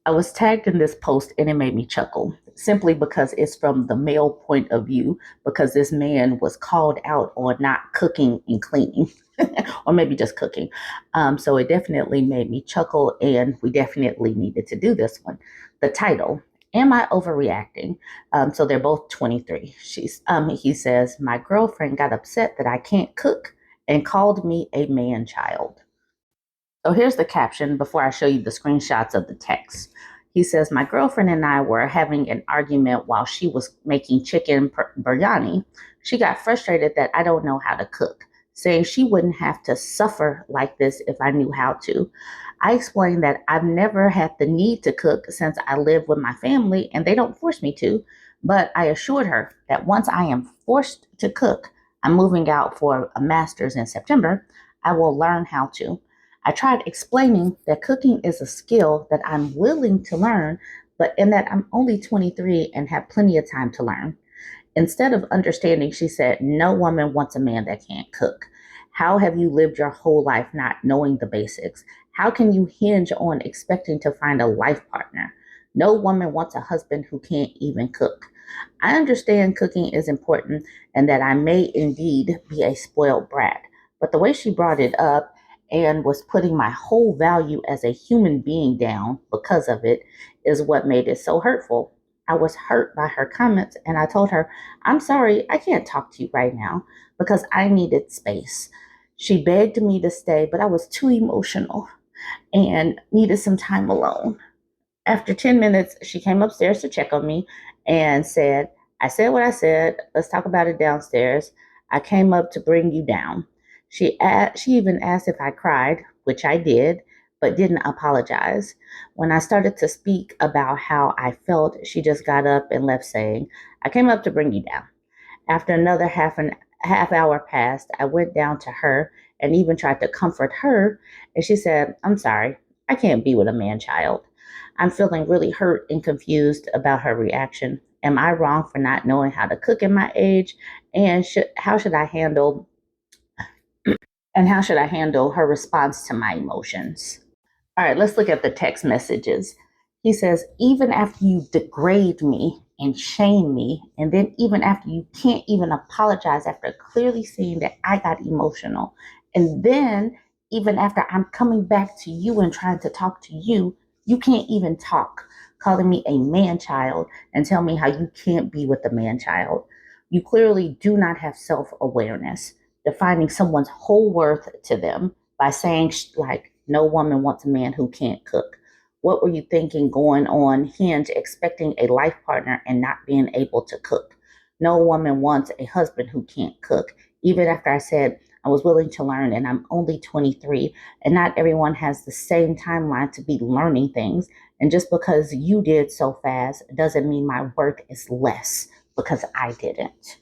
I was tagged in this post and it made me chuckle simply because it's from the male point of view, because this man was called out on not cooking and cleaning, or maybe just cooking. So it definitely made me chuckle, and we definitely needed to do this one. The title: Am I overreacting? So they're both 23. He says, my girlfriend got upset that I can't cook and called me a man child. So here's the caption before I show you the screenshots of the text. He says, my girlfriend and I were having an argument while she was making chicken biryani. She got frustrated that I don't know how to cook, saying she wouldn't have to suffer like this if I knew how to. I explained that I've never had the need to cook since I live with my family and they don't force me to. But I assured her that once I am forced to cook, I'm moving out for a master's in September, I will learn how to. I tried explaining that cooking is a skill that I'm willing to learn, but in that I'm only 23 and have plenty of time to learn. Instead of understanding, she said, no woman wants a man that can't cook. How have you lived your whole life not knowing the basics? How can you hinge on expecting to find a life partner? No woman wants a husband who can't even cook. I understand cooking is important and that I may indeed be a spoiled brat, but the way she brought it up and was putting my whole value as a human being down because of it is what made it so hurtful. I was hurt by her comments and I told her, I'm sorry, I can't talk to you right now because I needed space. She begged me to stay, but I was too emotional and needed some time alone. After 10 minutes, she came upstairs to check on me and said, I said what I said. Let's talk about it downstairs. I came up to bring you down. She even asked if I cried, which I did, but didn't apologize. When I started to speak about how I felt, she just got up and left saying, I came up to bring you down. After another half hour passed, I went down to her and even tried to comfort her, and she said, I'm sorry, I can't be with a man child. I'm feeling really hurt and confused about her reaction. Am I wrong for not knowing how to cook in my age? And how should I handle her response to my emotions? All right, let's look at the text messages. He says, even after you degrade me and shame me, and then even after you can't even apologize after clearly seeing that I got emotional, and then even after I'm coming back to you and trying to talk to you, you can't even talk, calling me a man child and tell me how you can't be with a man child. You clearly do not have self awareness, defining someone's whole worth to them by saying, like, no woman wants a man who can't cook. What were you thinking going on Hinge, expecting a life partner and not being able to cook? No woman wants a husband who can't cook. Even after I said I was willing to learn and I'm only 23, and not everyone has the same timeline to be learning things. And just because you did so fast doesn't mean my work is less because I didn't.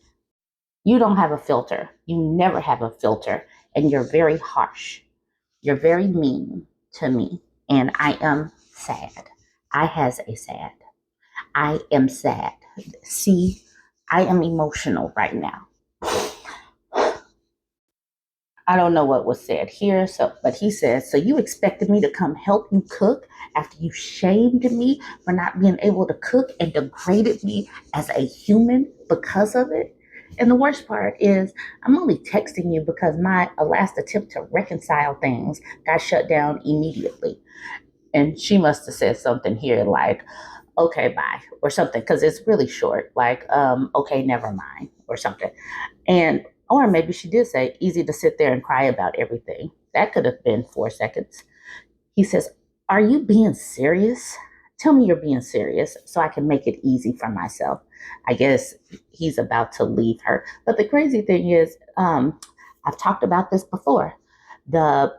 You don't have a filter. You never have a filter. And you're very harsh. You're very mean to me. And I am sad. I has a sad. I am sad. See, I am emotional right now. I don't know what was said here, but he says, so you expected me to come help you cook after you shamed me for not being able to cook and degraded me as a human because of it? And the worst part is, I'm only texting you because my last attempt to reconcile things got shut down immediately. And she must have said something here like, okay, bye, or something, because it's really short, like, okay, never mind, or something. And or maybe she did say easy to sit there and cry about everything. That could have been 4 seconds. He says, are you being serious? Tell me you're being serious so I can make it easy for myself. I guess he's about to leave her. But the crazy thing is, I've talked about this before. The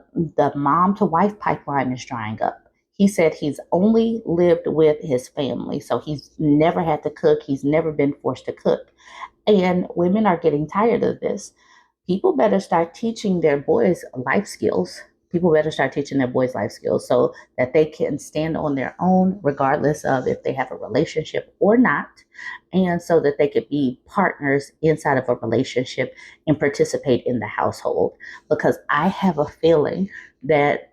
mom to wife pipeline is drying up. He said he's only lived with his family, so he's never had to cook. He's never been forced to cook. And women are getting tired of this. People better start teaching their boys life skills. People better start teaching their boys life skills so that they can stand on their own, regardless of if they have a relationship or not, and so that they could be partners inside of a relationship and participate in the household. Because I have a feeling that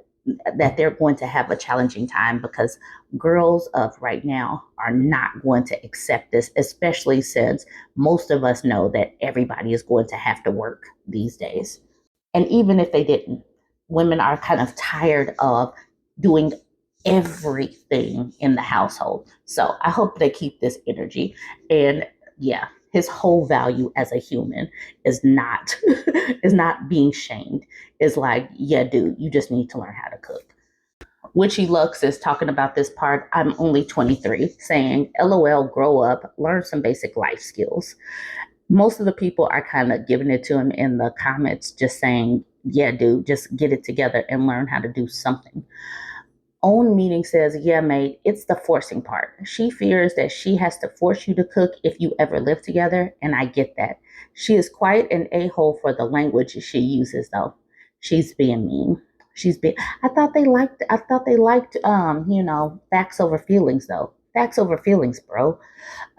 that they're going to have a challenging time because girls of right now are not going to accept this, especially since most of us know that everybody is going to have to work these days. And even if they didn't, women are kind of tired of doing everything in the household. So I hope they keep this energy. And yeah, his whole value as a human is not is not being shamed. It's like, yeah, dude, you just need to learn how to cook. Witchy Lux is talking about this part. I'm only 23, saying, LOL, grow up, learn some basic life skills. Most of the people are kind of giving it to him in the comments, just saying, yeah, dude, just get it together and learn how to do something. Own meaning says, yeah, mate, it's the forcing part. She fears that she has to force you to cook if you ever live together, and I get that. She is quite an a-hole for the language she uses, though. She's being mean. She's being. I thought they liked facts over feelings, though. Facts over feelings, bro.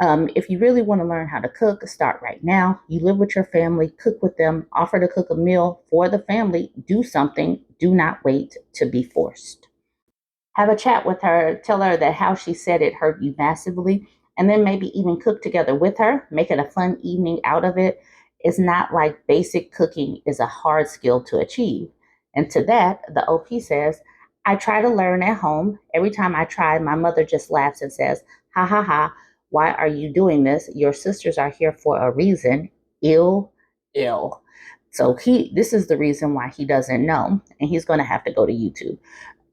If you really want to learn how to cook, start right now. You live with your family, cook with them, offer to cook a meal for the family, do something. Do not wait to be forced. Have a chat with her, tell her that how she said it hurt you massively, and then maybe even cook together with her, make it a fun evening out of it. It's not like basic cooking is a hard skill to achieve. And to that, the OP says, I try to learn at home. Every time I try, my mother just laughs and says, ha ha ha, why are you doing this? Your sisters are here for a reason. Ill, ill. So this is the reason why he doesn't know, and he's going to have to go to YouTube.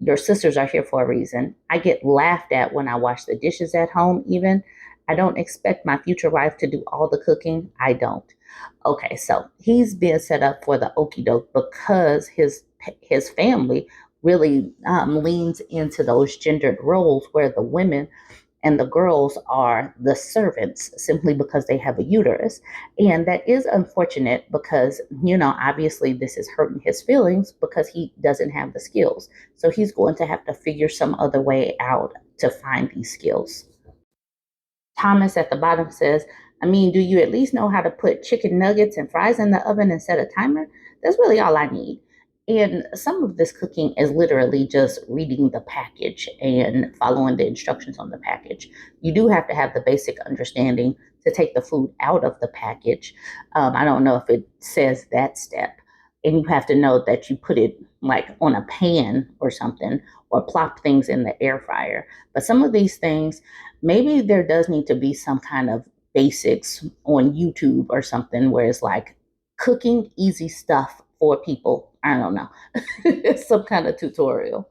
Your sisters are here for a reason. I get laughed at when I wash the dishes at home, even. I don't expect my future wife to do all the cooking. I don't. Okay, so he's being set up for the okie doke because his family really leans into those gendered roles where the women and the girls are the servants simply because they have a uterus. And that is unfortunate because, obviously this is hurting his feelings because he doesn't have the skills. So he's going to have to figure some other way out to find these skills. Thomas at the bottom says, I mean, do you at least know how to put chicken nuggets and fries in the oven and set a timer? That's really all I need. And some of this cooking is literally just reading the package and following the instructions on the package. You do have to have the basic understanding to take the food out of the package. I don't know if it says that step. And you have to know that you put it like on a pan or something or plop things in the air fryer. But some of these things, maybe there does need to be some kind of basics on YouTube or something where it's like cooking easy stuff for people. I don't know. Some kind of tutorial.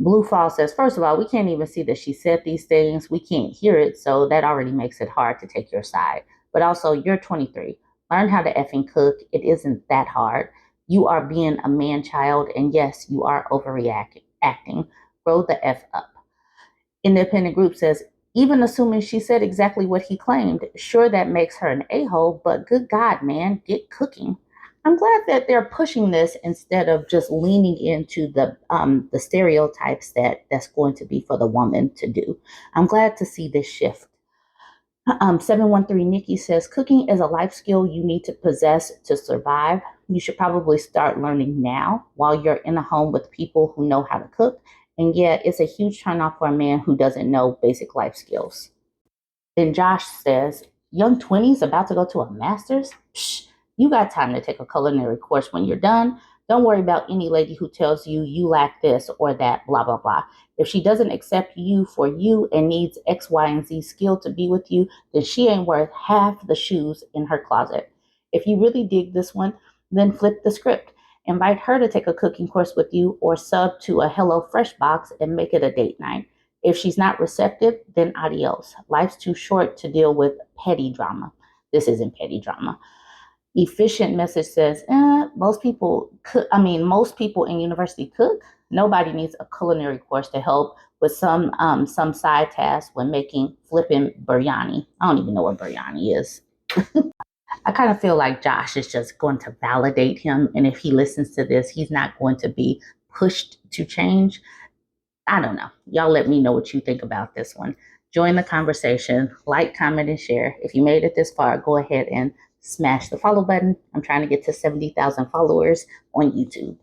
Blue Fall says, first of all, we can't even see that she said these things. We can't hear it. So that already makes it hard to take your side. But also, you're 23. Learn how to effing cook. It isn't that hard. You are being a man child. And yes, you are overreacting. Grow the F up. Independent Group says, even assuming she said exactly what he claimed, sure, that makes her an a-hole, but good God, man, get cooking. I'm glad that they're pushing this instead of just leaning into the stereotypes that's going to be for the woman to do. I'm glad to see this shift. 713 Nikki says, cooking is a life skill you need to possess to survive. You should probably start learning now while you're in a home with people who know how to cook. And yet, it's a huge turnoff for a man who doesn't know basic life skills. Then Josh says, young 20s about to go to a master's? Psh, you got time to take a culinary course when you're done. Don't worry about any lady who tells you you lack this or that, blah, blah, blah. If she doesn't accept you for you and needs X, Y, and Z skill to be with you, then she ain't worth half the shoes in her closet. If you really dig this one, then flip the script. Invite her to take a cooking course with you or sub to a Hello Fresh box and make it a date night. If she's not receptive, then adios. Life's too short to deal with petty drama. This isn't petty drama. Efficient message says, most people cook. I mean, most people in university cook. Nobody needs a culinary course to help with some side tasks when making flipping biryani. I don't even know what biryani is. I kind of feel like Josh is just going to validate him. And if he listens to this, he's not going to be pushed to change. I don't know. Y'all let me know what you think about this one. Join the conversation, like, comment, and share. If you made it this far, go ahead and smash the follow button. I'm trying to get to 70,000 followers on YouTube.